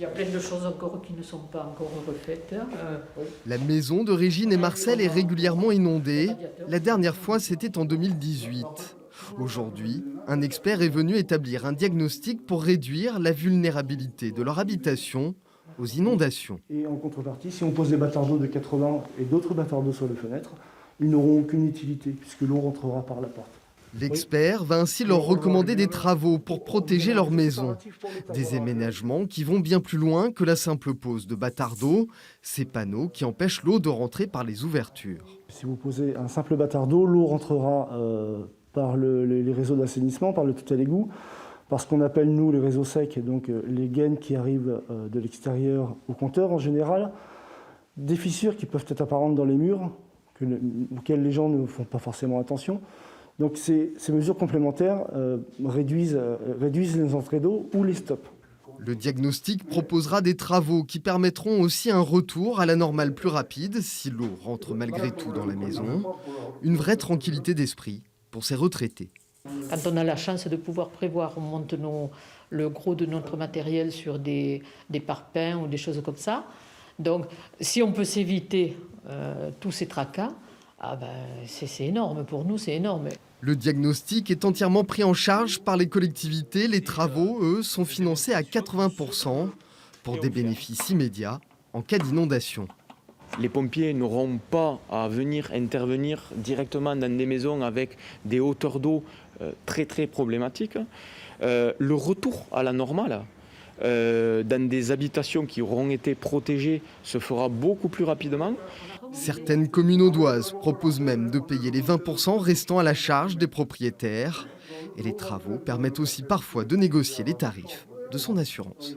Il y a plein de choses encore qui ne sont pas encore refaites. La maison de Régine et Marcel est régulièrement inondée. La dernière fois, c'était en 2018. Aujourd'hui, un expert est venu établir un diagnostic pour réduire la vulnérabilité de leur habitation aux inondations. Et en contrepartie, si on pose des battards d'eau de 80 et d'autres battards d'eau sur les fenêtres, ils n'auront aucune utilité puisque l'eau rentrera par la porte. L'expert va ainsi leur recommander des travaux pour protéger leur maison. Des aménagements qui vont bien plus loin que la simple pose de battards d'eau, ces panneaux qui empêchent l'eau de rentrer par les ouvertures. Si vous posez un simple bâtard d'eau, l'eau rentrera par les réseaux d'assainissement, par le tunnel à égout, par ce qu'on appelle nous les réseaux secs, donc les gaines qui arrivent de l'extérieur au compteur en général, des fissures qui peuvent être apparentes dans les murs, auxquelles les gens ne font pas forcément attention. Donc ces mesures complémentaires réduisent les entrées d'eau ou les stoppent. Le diagnostic proposera des travaux qui permettront aussi un retour à la normale plus rapide si l'eau rentre malgré tout dans la maison. Une vraie tranquillité d'esprit pour ces retraités. Quand on a la chance de pouvoir prévoir, on monte le gros de notre matériel sur des parpaings ou des choses comme ça. Donc, si on peut s'éviter tous ces tracas, c'est énorme. Pour nous, c'est énorme. Le diagnostic est entièrement pris en charge par les collectivités. Les travaux, eux, sont financés à 80% pour des bénéfices immédiats en cas d'inondation. Les pompiers n'auront pas à venir intervenir directement dans des maisons avec des hauteurs d'eau très problématiques. Le retour à la normale dans des habitations qui auront été protégées se fera beaucoup plus rapidement. Certaines communes audoises proposent même de payer les 20% restants à la charge des propriétaires. Et les travaux permettent aussi parfois de négocier les tarifs de son assurance.